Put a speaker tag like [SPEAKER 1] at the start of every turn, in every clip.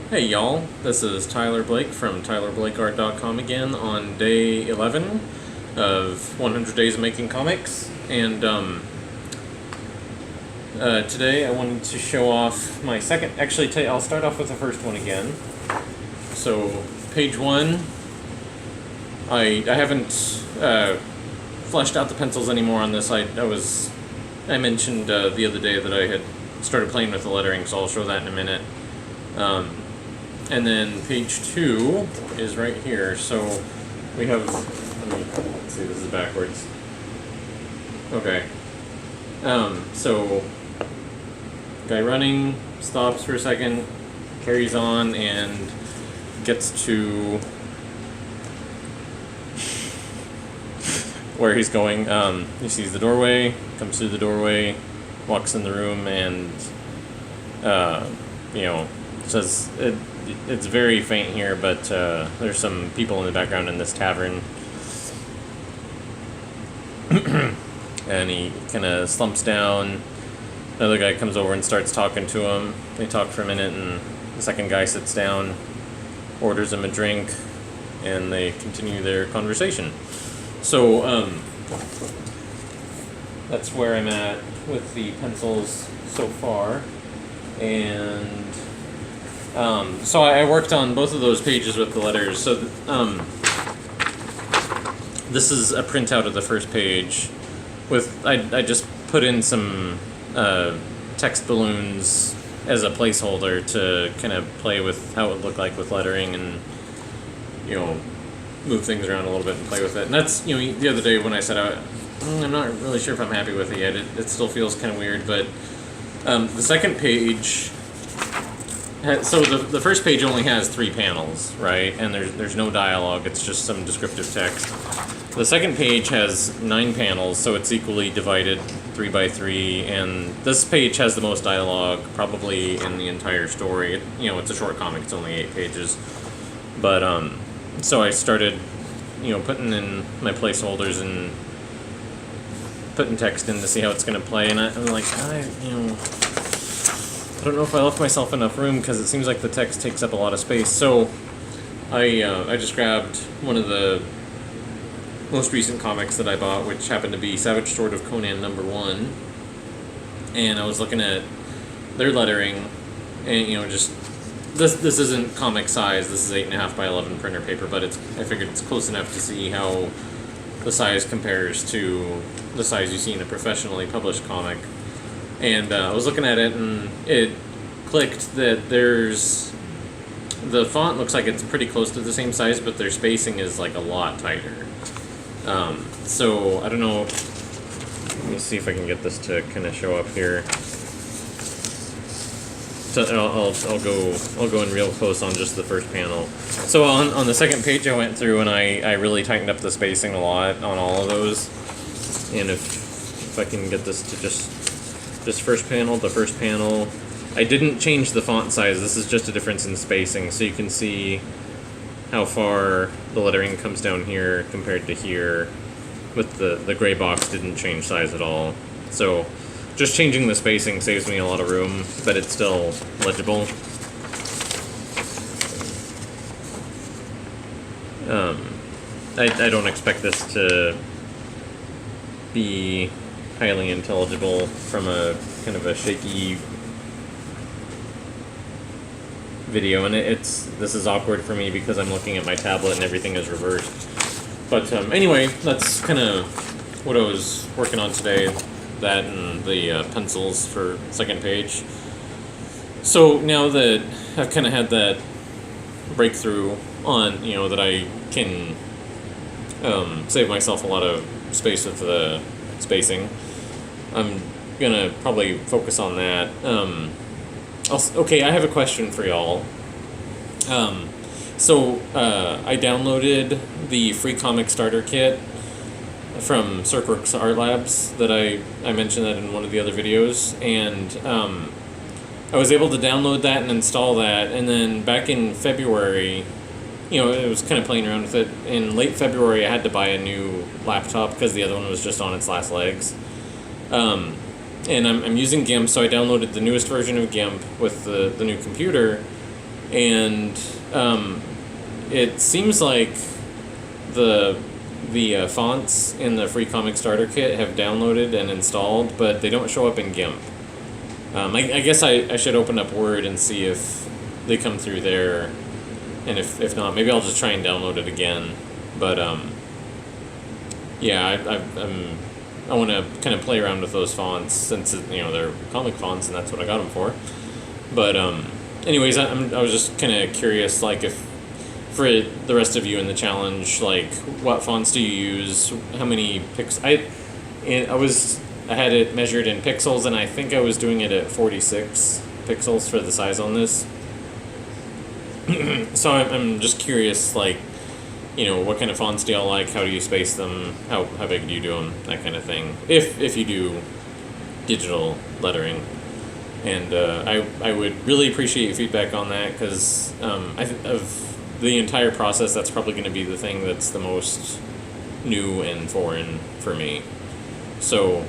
[SPEAKER 1] Hey y'all, this is Tyler Blake from tylerblakeart.com again on day 11 of 100 Days of Making Comics. And today I wanted to show off my second, I'll start off with the first one again. So, page 1, I haven't fleshed out the pencils anymore on this. I mentioned the other day that I had started playing with the lettering, so I'll show that in a minute. And then page 2 is right here. So we have, let's see, this is backwards. Okay. So guy running, stops for a second, carries on, and gets to where he's going. He sees the doorway, comes through the doorway, walks in the room, and says it's very faint here, but there's some people in the background in this tavern. And he kind of slumps down. Another guy comes over and starts talking to him. They talk for a minute, and the second guy sits down, orders him a drink, and they continue their conversation. So that's where I'm at with the pencils so far. And so I worked on both of those pages with the letters. So this is a printout of the first page. I just put in some text balloons as a placeholder to kind of play with how it would look like with lettering, and move things around a little bit and play with it. And that's the other day when I said I'm not really sure if I'm happy with it yet. It still feels kind of weird, but the second page. So the first page only has 3 panels, right? And there's no dialogue, it's just some descriptive text. The second page has 9 panels, so it's equally divided 3 by 3, and this page has the most dialogue probably in the entire story. It's a short comic, it's only 8 pages. But so I started putting in my placeholders and putting text in to see how it's going to play, and I'm like, I don't know if I left myself enough room because it seems like the text takes up a lot of space. So I just grabbed one of the most recent comics that I bought, which happened to be Savage Sword of Conan #1, and I was looking at their lettering, and just this isn't comic size. This is 8.5 by 11 printer paper, but I figured it's close enough to see how the size compares to the size you see in a professionally published comic. And I was looking at it, and it clicked that the font looks like it's pretty close to the same size, but their spacing is like a lot tighter. So I don't know. Let me see if I can get this to kind of show up here. So I'll go in real close on just the first panel. So on the second page, I went through and I really tightened up the spacing a lot on all of those. And if I can get this to just first panel to first panel. I didn't change the font size. This is just a difference in spacing, so you can see how far the lettering comes down here compared to here. With the gray box didn't change size at all. So just changing the spacing saves me a lot of room, but it's still legible. I don't expect this to be highly intelligible from a kind of a shaky video, and this is awkward for me because I'm looking at my tablet and everything is reversed. But anyway, that's kind of what I was working on today, that and the pencils for second page. So now that I've kind of had that breakthrough on, that I can save myself a lot of space with the spacing, I'm gonna probably focus on that. Okay, I have a question for y'all. So I downloaded the free comic starter kit from Cirqueworks Art Labs that I mentioned that in one of the other videos, and I was able to download that and install that, and then back in February, it was kind of playing around with it. In late February, I had to buy a new laptop because the other one was just on its last legs. And I'm using GIMP, so I downloaded the newest version of GIMP with the new computer, and it seems like the fonts in the free comic starter kit have downloaded and installed, but they don't show up in GIMP. I guess I should open up Word and see if they come through there, and if not, maybe I'll just try and download it again. But yeah, I want to kind of play around with those fonts since they're comic fonts and that's what I got them for. But anyways, I was just kind of curious, like, if for the rest of you in the challenge, like, what fonts do you use? How many I had it measured in pixels, and I think I was doing it at 46 pixels for the size on this. So I'm just curious, like, what kind of fonts do y'all like? How do you space them? How big do you do them? That kind of thing. If you do digital lettering. And I would really appreciate your feedback on that, because of the entire process, that's probably going to be the thing that's the most new and foreign for me. So,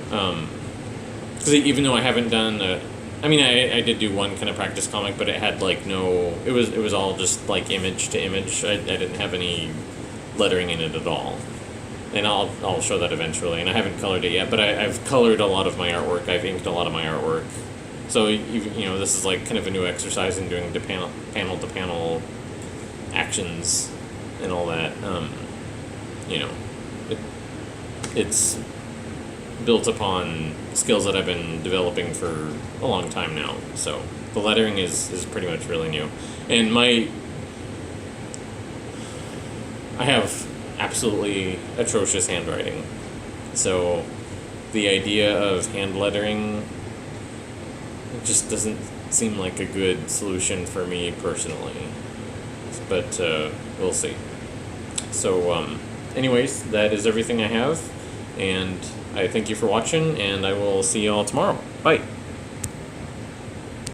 [SPEAKER 1] because even though I haven't done I did do one kind of practice comic, but it had like it was all just like image to image. I didn't have any lettering in it at all. And I'll show that eventually. And I haven't colored it yet, but I've colored a lot of my artwork. I've inked a lot of my artwork. So this is like kind of a new exercise in doing panel to panel actions and all that. It's built upon skills that I've been developing for a long time now. So the lettering is pretty much really new. And I have absolutely atrocious handwriting. So the idea of hand lettering just doesn't seem like a good solution for me personally. But we'll see. So anyways, that is everything I have. And I thank you for watching, and I will see you all tomorrow. Bye.